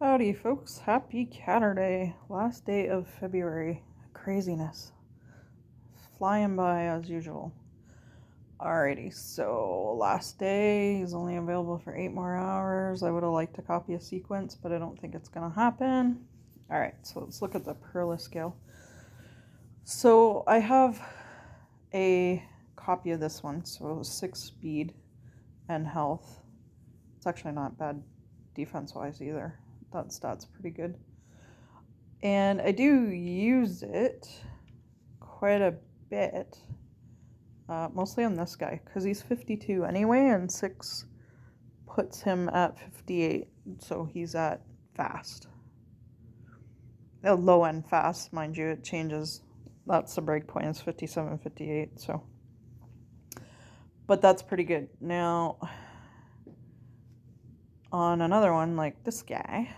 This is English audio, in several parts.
Howdy, folks. Happy Saturday. Last day of February. Craziness. Flying by as usual. Alrighty, so last day is only available for 8 more hours. I would have liked to copy a sequence, but I don't think it's going to happen. Alright, so let's look at the Perla scale. So I have a copy of this one, so 6 speed and health. It's actually not bad defense-wise either. That stat's pretty good. And I do use it quite a bit, mostly on this guy, because he's 52 anyway, and 6 puts him at 58, so he's at fast. Low end fast, mind you, it changes. That's the break point, is 57, 58, so. But that's pretty good. Now, on another one like this guy,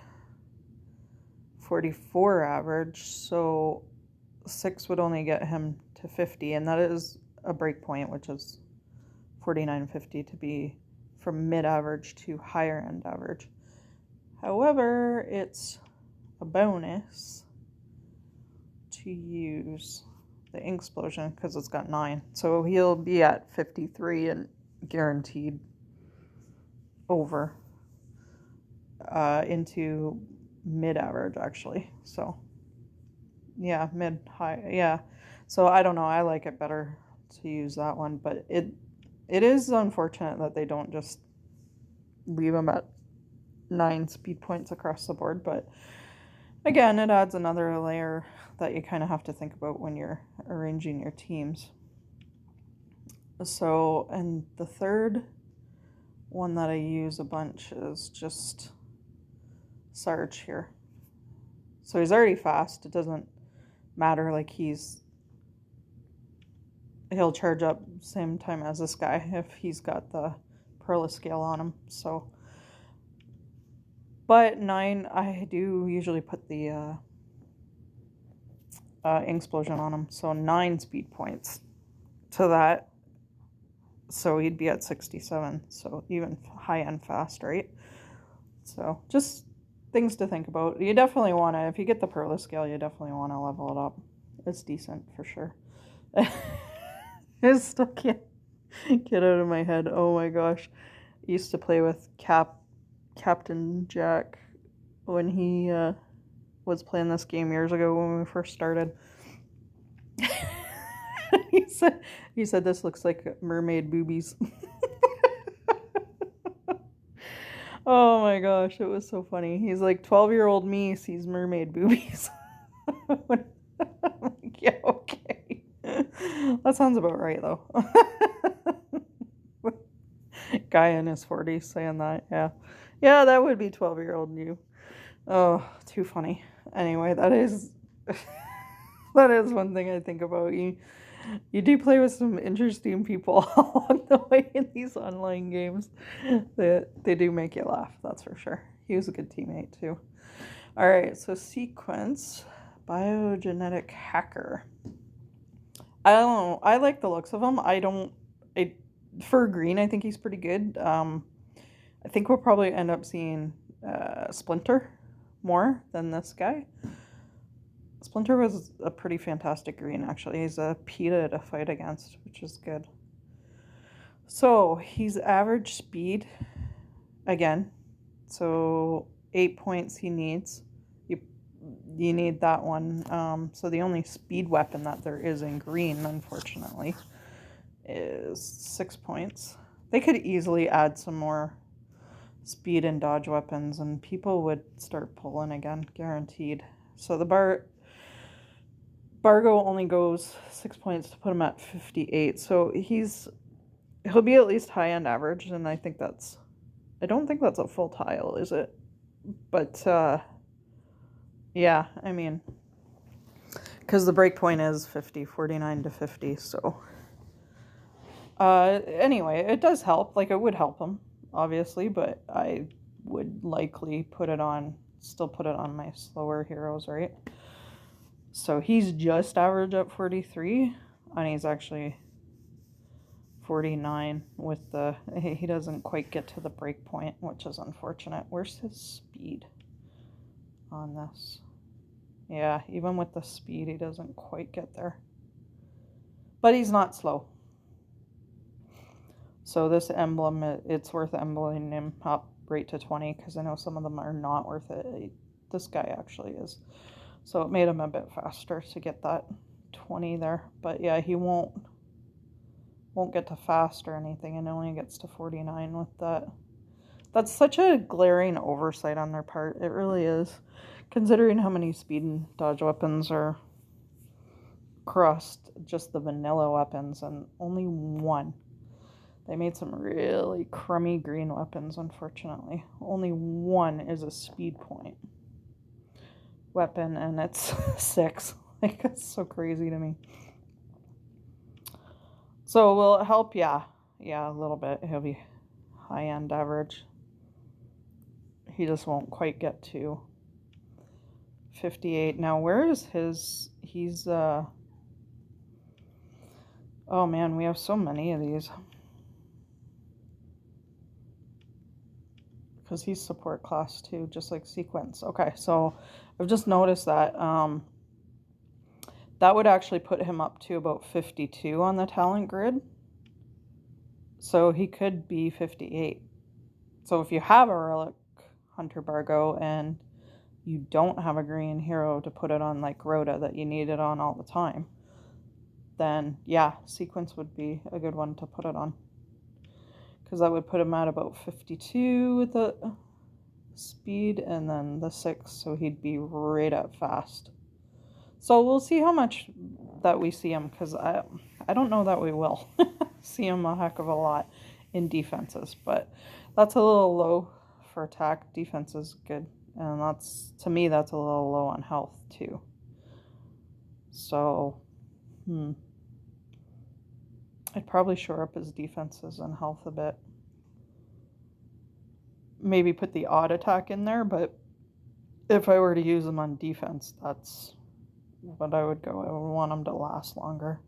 44 average, so 6 would only get him to 50, and that is a break point, which is 49.50 to be from mid-average to higher end average. However, it's a bonus to use the ink explosion because it's got 9, so he'll be at 53 and guaranteed over into mid-average actually. So yeah, mid-high, yeah. So I don't know, I like it better to use that one, but it is unfortunate that they don't just leave them at 9 speed points across the board, but again, it adds another layer that you kind of have to think about when you're arranging your teams. So, and the third one that I use a bunch is just Sarge here. So he's already fast. It doesn't matter, like he'll charge up same time as this guy if he's got the Perla scale on him. So, but 9, I do usually put the ink explosion on him. So 9 speed points to that. So he'd be at 67. So even high end fast, right? So just things to think about. You definitely want to, if you get the Perla scale, you definitely want to level it up. It's decent for sure. I still can't get out of my head. Oh my gosh. I used to play with Captain Jack when he was playing this game years ago when we first started. he said this looks like mermaid boobies. Oh my gosh, it was so funny. He's like, 12-year-old me sees mermaid boobies. I'm like, yeah, okay. That sounds about right, though. Guy in his 40s saying that, yeah. Yeah, that would be 12-year-old you. Oh, too funny. Anyway, that is one thing I think about. You do play with some interesting people along the way in these online games. They do make you laugh, that's for sure. He was a good teammate too. All right, so sequence, biogenetic hacker. I don't know. I like the looks of him. For green, I think he's pretty good. I think we'll probably end up seeing Splinter more than this guy. Splinter was a pretty fantastic green, actually. He's a PETA to fight against, which is good. So, he's average speed, again. So, 8 points he needs. You need that one. So, the only speed weapon that there is in green, unfortunately, is 6 points. They could easily add some more speed and dodge weapons, and people would start pulling again, guaranteed. So, the Bargo only goes 6 points to put him at 58, so he'll be at least high-end average, and I don't think that's a full tile, is it? But, yeah, I mean, because the break point is 50, 49 to 50, so. Anyway, it does help, like, it would help him, obviously, but I would likely still put it on my slower heroes, right? So he's just average at 43, and he's actually 49 with he doesn't quite get to the break point, which is unfortunate. Where's his speed? on this. Yeah, even with the speed, he doesn't quite get there. But he's not slow. So this emblem, it's worth embleming him up right to 20 because I know some of them are not worth it. This guy actually is. So it made him a bit faster to get that 20 there. But yeah, he won't get to fast or anything, and only gets to 49 with that. That's such a glaring oversight on their part. It really is. Considering how many speed and dodge weapons are crossed just the vanilla weapons, and only one. They made some really crummy green weapons, unfortunately. Only one is a speed point weapon, and it's 6. Like, that's so crazy to me. So will it help? Yeah, a little bit. He'll be high-end average. He just won't quite get to 58. Now, where is his... He's, oh man, we have so many of these. Because he's support class too, just like Sequence. Okay, so I've just noticed that that would actually put him up to about 52 on the talent grid. So he could be 58. So if you have a Relic Hunter Bargo and you don't have a green hero to put it on like Rhoda that you need it on all the time, then yeah, Sequence would be a good one to put it on. Because that would put him at about 52 with the speed and then the 6, so he'd be right at fast. So we'll see how much that we see him, because I don't know that we will see him a heck of a lot in defenses, but that's a little low for attack. Defense is good, and that's, to me, that's a little low on health too. So, I'd probably shore up his defenses and health a bit. Maybe put the odd attack in there, but if I were to use him on defense, that's what I would go. I would want him to last longer.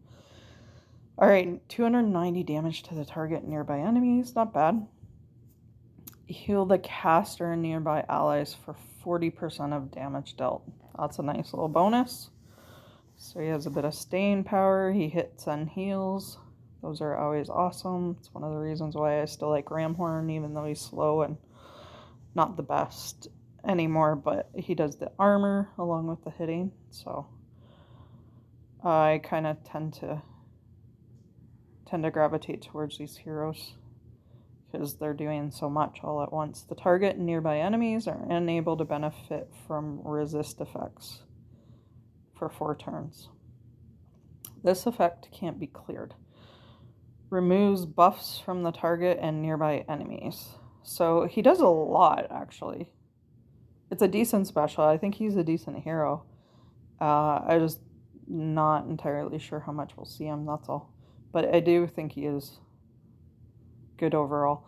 Alright, 290 damage to the target and nearby enemies. Not bad. Heal the caster and nearby allies for 40% of damage dealt. That's a nice little bonus. So he has a bit of staying power. He hits and heals. Those are always awesome. It's one of the reasons why I still like Ramhorn, even though he's slow and not the best anymore, but he does the armor along with the hitting, so I kind of tend to gravitate towards these heroes because they're doing so much all at once. The target and nearby enemies are unable to benefit from resist effects for 4 turns. This effect can't be cleared. Removes buffs from the target and nearby enemies. So he does a lot, actually. It's a decent special. I think he's a decent hero. I just not entirely sure how much we'll see him, that's all. But I do think he is good overall.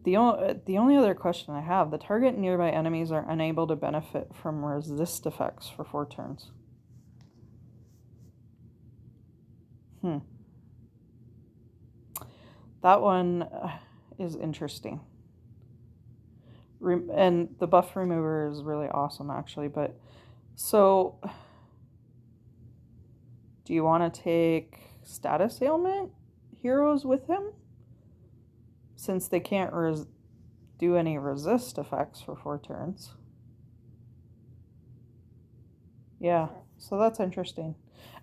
The only other question I have, the target and nearby enemies are unable to benefit from resist effects for 4 turns. That one is interesting. And the buff remover is really awesome, actually. But so, do you want to take status ailment heroes with him? Since they can't do any resist effects for 4 turns. Yeah, so that's interesting.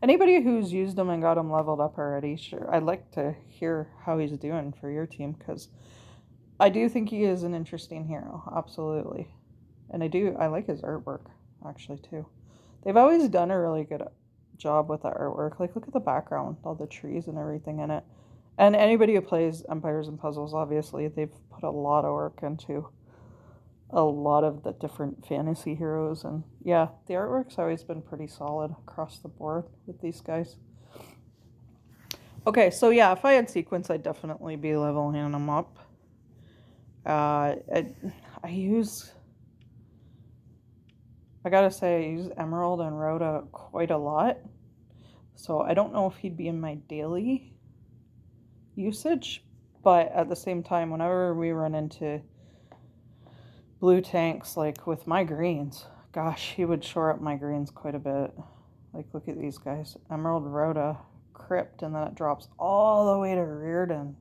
Anybody who's used him and got him leveled up already, sure, I'd like to hear how he's doing for your team, because I do think he is an interesting hero, absolutely. And I like his artwork, actually, too. They've always done a really good job with the artwork. Like, look at the background, all the trees and everything in it. And anybody who plays Empires and Puzzles, obviously, they've put a lot of work into a lot of the different fantasy heroes. And yeah, the artwork's always been pretty solid across the board with these guys. Okay, so yeah, if I had Sequence, I'd definitely be leveling them up. I gotta say, I use Emerald and Rhoda quite a lot. So I don't know if he'd be in my daily usage, but at the same time, whenever we run into blue tanks, like with my greens, gosh, he would shore up my greens quite a bit. Like, look at these guys. Emerald Rhoda, Crypt, and then it drops all the way to Reardon.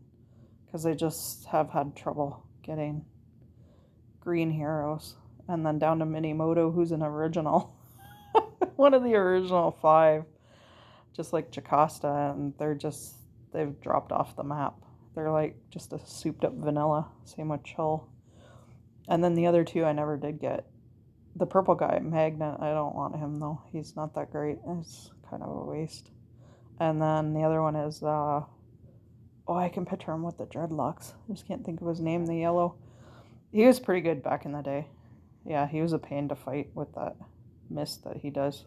Because they just have had trouble getting green heroes. And then down to Minimoto, who's an original. One of the original 5. Just like Jocasta, and they've dropped off the map. They're like just a souped up vanilla. Same with Chull. And then the other 2 I never did get. The purple guy, Magnet, I don't want him though. He's not that great. It's kind of a waste. And then the other one is, I can picture him with the dreadlocks. I just can't think of his name, the yellow. He was pretty good back in the day. Yeah, he was a pain to fight with that mist that he does.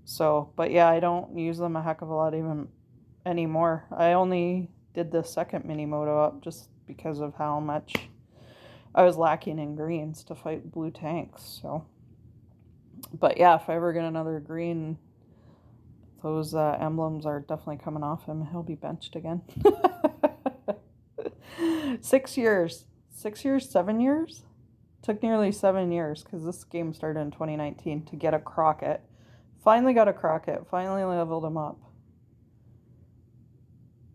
So, but yeah, I don't use them a heck of a lot even anymore. I only did the second Minimoto up just because of how much I was lacking in greens to fight blue tanks. So, but yeah, if I ever get another green, those emblems are definitely coming off him. He'll be benched again. 6 years. 6 years? 7 years? Took nearly 7 years because this game started in 2019 to get a Crockett. Finally got a Crockett. Finally leveled him up.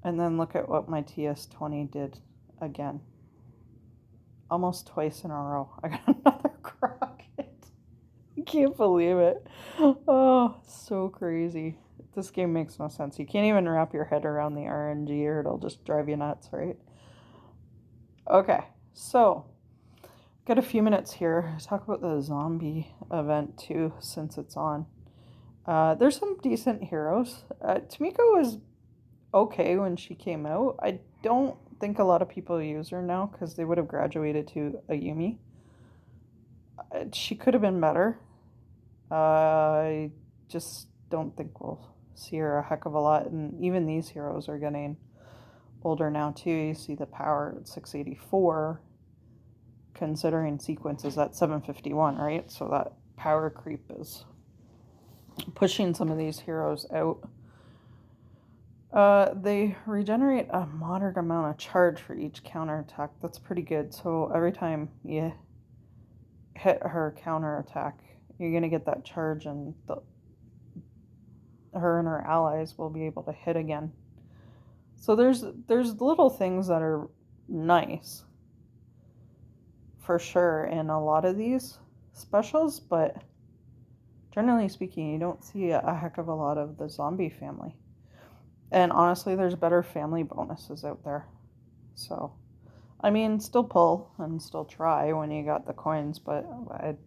And then look at what my TS20 did again. Almost twice in a row. I got another Crockett. I can't believe it. Oh, so crazy. This game makes no sense. You can't even wrap your head around the RNG or it'll just drive you nuts, right? Okay, so got a few minutes here. Let's talk about the zombie event too, since it's on. There's some decent heroes. Tamiko was okay when she came out. I don't think a lot of people use her now because they would have graduated to a Yumi. She could have been better. I just don't think we'll see her a heck of a lot. And even these heroes are getting older now too. You see the power at 684, considering sequences at 751, right? So that power creep is pushing some of these heroes out. They regenerate a moderate amount of charge for each counterattack. That's pretty good. So every time you hit her counterattack, you're going to get that charge, and her and her allies will be able to hit again. So there's little things that are nice for sure in a lot of these specials, but generally speaking, you don't see a heck of a lot of the zombie family. And honestly, there's better family bonuses out there. So, I mean, still pull and still try when you got the coins, but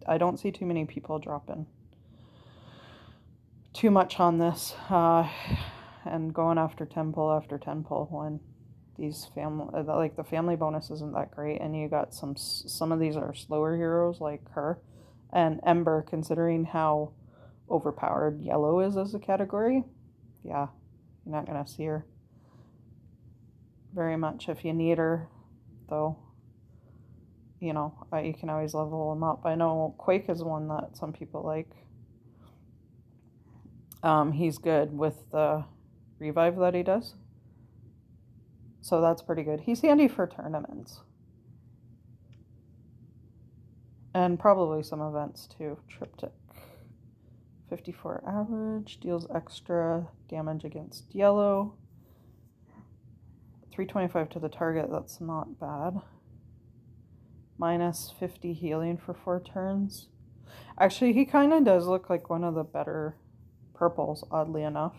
I don't see too many people dropping too much on this and going after 10 pull when these the family bonus isn't that great, and you got some of these are slower heroes like her and Ember, considering how overpowered yellow is as a category. Yeah, you're not gonna see her very much. If you need her though, you know, you can always level them up. I know Quake is one that some people like. He's good with the revive that he does, so that's pretty good. He's handy for tournaments and probably some events too. Triptych, 54 average, deals extra damage against yellow, 325 to the target. That's not bad. Minus 50 healing for 4 turns. Actually, he kind of does look like one of the better purples, oddly enough.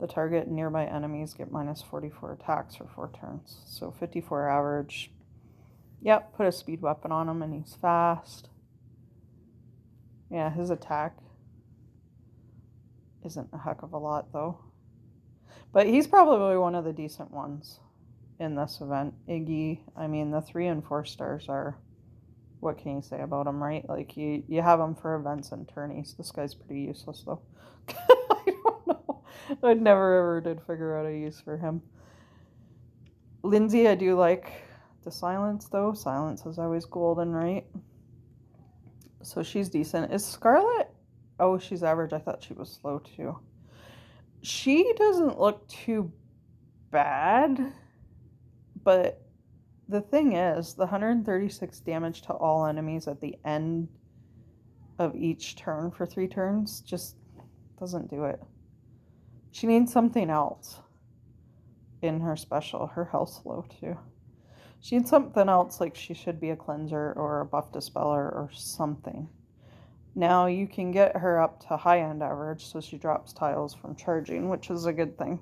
The target and nearby enemies get minus 44 attacks for 4 turns. So 54 average. Yep, put a speed weapon on him and he's fast. Yeah, his attack isn't a heck of a lot though. But he's probably one of the decent ones in this event. Iggy, I mean, the 3 and 4 stars are, what can you say about him, right? Like, you have him for events and tourneys. This guy's pretty useless though. I don't know. I never ever did figure out a use for him. Lindsay, I do like the silence though. Silence is always golden, right? So she's decent. Is Scarlet? Oh, she's average. I thought she was slow too. She doesn't look too bad, but the thing is, the 136 damage to all enemies at the end of each turn for 3 turns just doesn't do it. She needs something else in her special. Her health's low too. She needs something else, like she should be a cleanser or a buff dispeller or something. Now you can get her up to high-end average, so she drops tiles from charging, which is a good thing.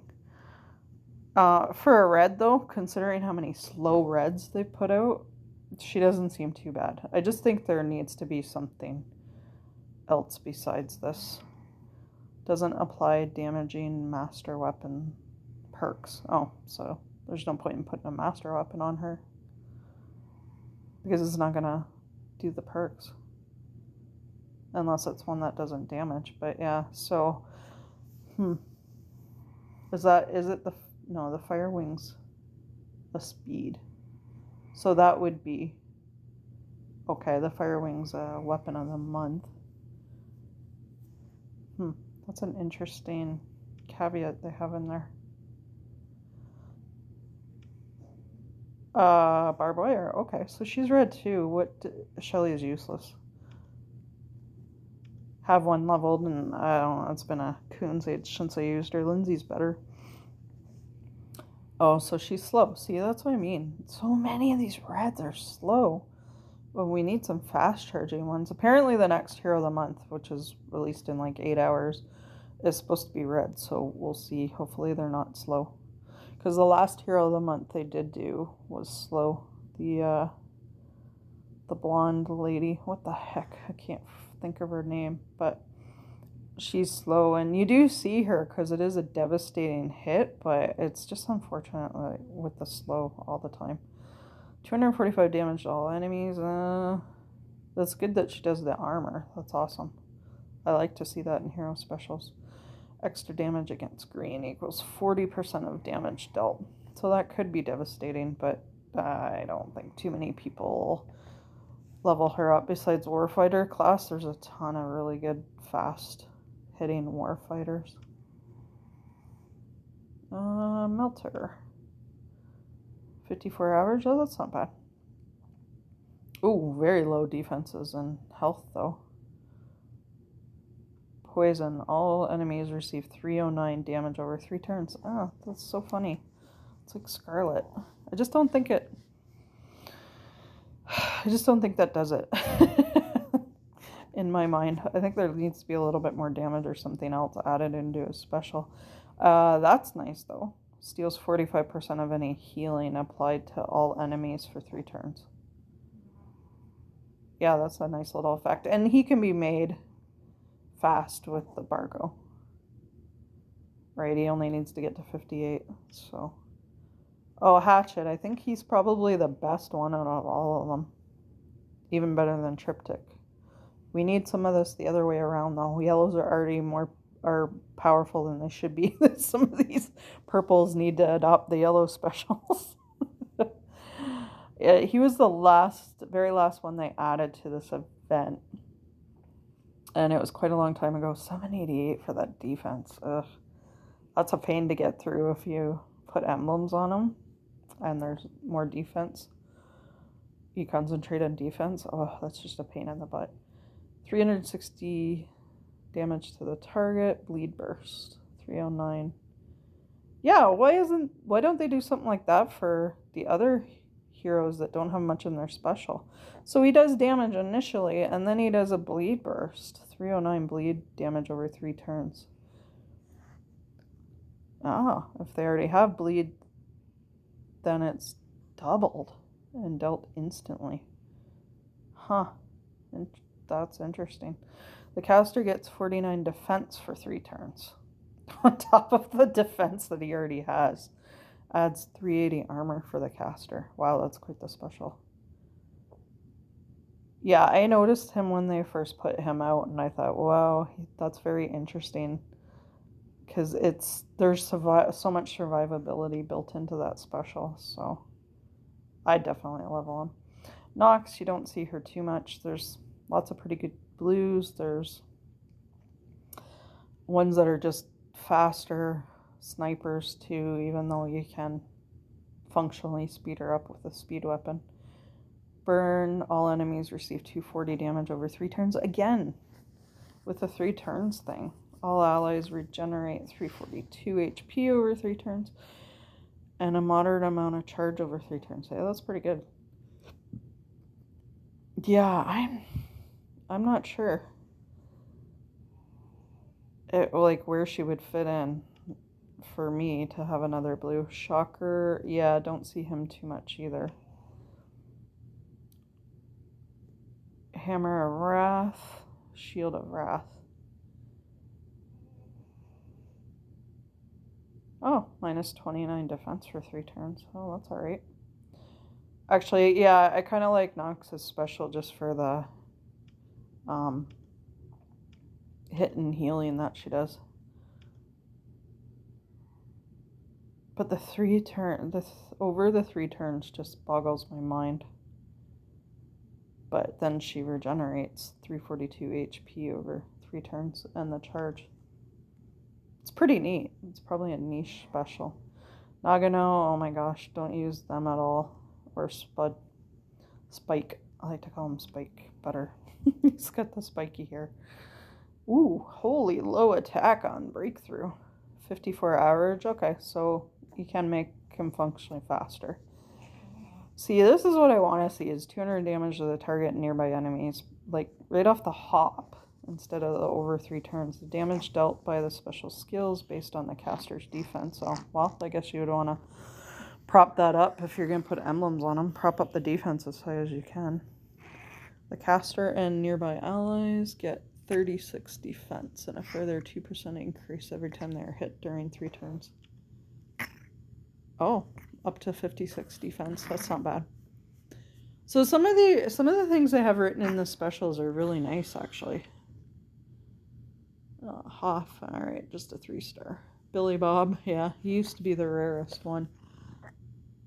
For a red, though, considering how many slow reds they put out, she doesn't seem too bad. I just think there needs to be something else besides this. Doesn't apply damaging master weapon perks. Oh, so there's no point in putting a master weapon on her, because it's not gonna do the perks. Unless it's one that doesn't damage. But yeah, so is it the no, the fire wings a speed. So that would be okay, the fire wings a weapon of the month. That's an interesting caveat they have in there. Barbed wire. Okay, so she's red too. Shelly is useless. Have one leveled, and I don't know, it's been a coon's age since I used her. Lindsay's better. Oh, so she's slow. See, that's what I mean. So many of these reds are slow. But we need some fast charging ones. Apparently the next hero of the month, which is released in like 8 hours, is supposed to be red. So we'll see. Hopefully they're not slow. Because the last hero of the month they did do was slow. The blonde lady. What the heck? I can't think of her name, but she's slow, and you do see her because it is a devastating hit, but it's just unfortunate with the slow all the time. 245 damage to all enemies. That's good that she does the armor. That's awesome. I like to see that in hero specials. Extra damage against green equals 40% of damage dealt. So that could be devastating, but I don't think too many people level her up. Besides Warfighter class, there's a ton of really good fast hitting Warfighters. Melter. 54 average? Oh, that's not bad. Ooh, very low defenses and health though. Poison. All enemies receive 309 damage over 3 turns. Oh, that's so funny. It's like Scarlet. I just don't think that does it. In my mind, I think there needs to be a little bit more damage or something else added into a special. That's nice though. Steals 45% of any healing applied to all enemies for 3 turns. Yeah, that's a nice little effect. And he can be made fast with the Bargo. Right, he only needs to get to 58, so. Oh, Hatchet. I think he's probably the best one out of all of them. Even better than Triptych. We need some of this the other way around, though. Yellows are already more powerful than they should be. Some of these purples need to adopt the yellow specials. Yeah, he was the very last one they added to this event. And it was quite a long time ago. 788 for that defense. Ugh. That's a pain to get through if you put emblems on them. And there's more defense. You concentrate on defense. Oh, that's just a pain in the butt. 360 damage to the target. Bleed burst. 309. Yeah, why don't they do something like that for the other heroes that don't have much in their special? So he does damage initially, and then he does a bleed burst. 309 bleed damage over 3 turns. Ah, if they already have bleed, then it's doubled and dealt instantly. Huh. And that's interesting. The caster gets 49 defense for 3 turns. On top of the defense that he already has. Adds 380 armor for the caster. Wow, that's quite the special. Yeah, I noticed him when they first put him out, and I thought, wow, that's very interesting. Because there's so much survivability built into that special, so I definitely level him. Nox, you don't see her too much. There's lots of pretty good blues. There's ones that are just faster, snipers too, even though you can functionally speed her up with a speed weapon. Burn, all enemies receive 240 damage over 3 turns. Again, with the 3 turns thing. All allies regenerate 342 HP over 3 turns. And a moderate amount of charge over 3 turns. Yeah, that's pretty good. Yeah, I'm not sure. Like where she would fit in for me to have another blue. Shocker, yeah, don't see him too much either. Hammer of Wrath, Shield of Wrath. Oh, minus 29 defense for 3 turns. Oh, that's alright. Actually, yeah, I kind of like Nox's special just for the hit and healing that she does. But the 3 turn, over the 3 turns just boggles my mind. But then she regenerates 342 HP over 3 turns and the charge. It's pretty neat. It's probably a niche special. Nagano, oh my gosh, don't use them at all. Or Spike. I like to call him Spike better. He's got the spiky hair. Ooh, holy low attack on breakthrough. 54 average. Okay, so you can make him functionally faster. See, this is what I want to see, is 200 damage to the target and nearby enemies, like right off the hop, instead of the over 3 turns. The damage dealt by the special skills based on the caster's defense. So, well, I guess you would want to prop that up if you're going to put emblems on them. Prop up the defense as high as you can. The caster and nearby allies get 36 defense and a further 2% increase every time they are hit during 3 turns. Oh, up to 56 defense. That's not bad. So some of the things I have written in the specials are really nice, actually. Hoff, all right, just a 3-star. Billy Bob, yeah, he used to be the rarest one,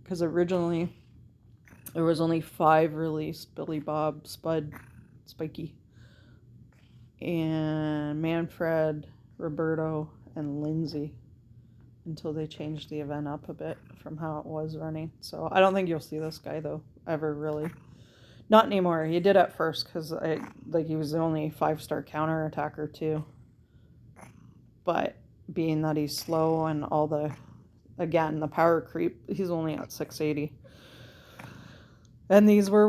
because originally there was only 5 released: Billy Bob, Spud, Spiky, and Manfred, Roberto, and Lindsay, until they changed the event up a bit from how it was running. So I don't think you'll see this guy, though, ever, really. Not anymore. He did at first, because he was the only 5-star counter attacker, too. But being that he's slow and all the, again, the power creep, he's only at 680. And these were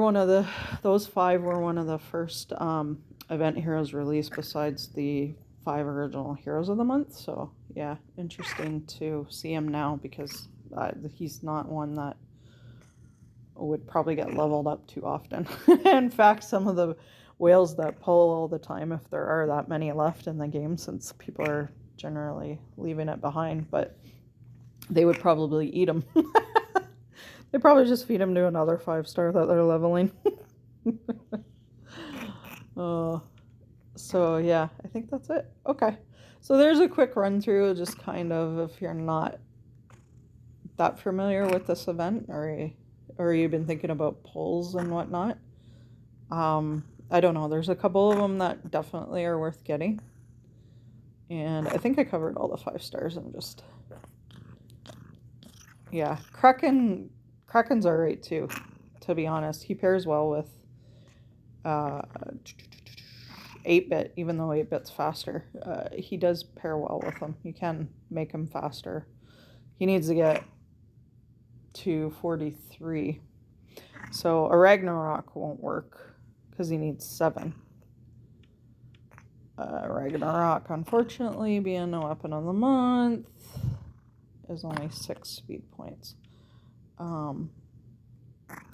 those 5 were one of the first event heroes released, besides the 5 original heroes of the month. So yeah, interesting to see him now, because he's not one that would probably get leveled up too often. In fact, some of the whales that pull all the time, if there are that many left in the game, since people are generally leaving it behind, but they would probably eat them. They probably just feed them to another 5-star that they're leveling. So yeah, I think that's it. Okay, so there's a quick run through, just kind of, if you're not that familiar with this event, or you've been thinking about polls and whatnot. I don't know, there's a couple of them that definitely are worth getting, and I think I covered all the 5 stars. And just, yeah, Kraken's alright too, to be honest. He pairs well with 8-bit, even though 8-bit's faster. He does pair well with him. You can make him faster. He needs to get to 43. So a Ragnarok won't work, because he needs 7. Ragnarok, unfortunately, being a weapon of the month, is only 6 speed points.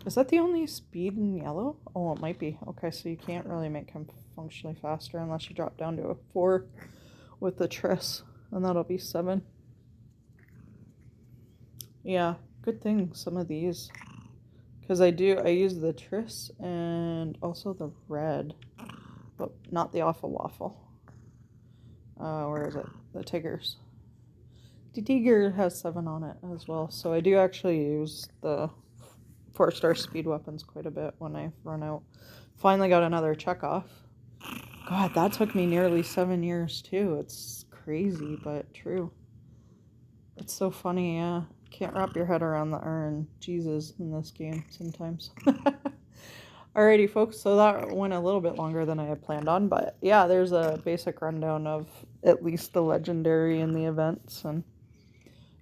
Is that the only speed in yellow? Oh, it might be. Okay, so you can't really make him functionally faster unless you drop down to a 4 with the Triss, and that'll be 7. Yeah, good thing some of these, because I use the Triss and also the red, but not the Awful Waffle. Where is it? The Tigers. The Tiger has 7 on it as well, so I do actually use the 4-star speed weapons quite a bit when I run out. Finally got another check off. God, that took me nearly 7 years too. It's crazy, but true. It's so funny, yeah. Can't wrap your head around the RNGs in this game sometimes. Alrighty, folks, so that went a little bit longer than I had planned on, but yeah, there's a basic rundown of at least the legendary and the events, and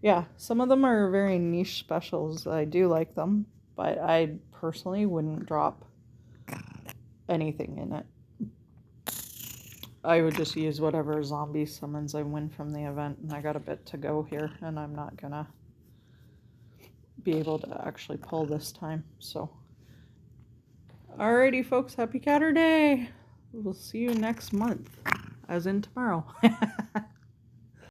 yeah, some of them are very niche specials. I do like them, but I personally wouldn't drop anything in it. I would just use whatever zombie summons I win from the event, and I got a bit to go here, and I'm not gonna be able to actually pull this time, so. Alrighty, folks, happy Catter Day! We'll see you next month, as in tomorrow.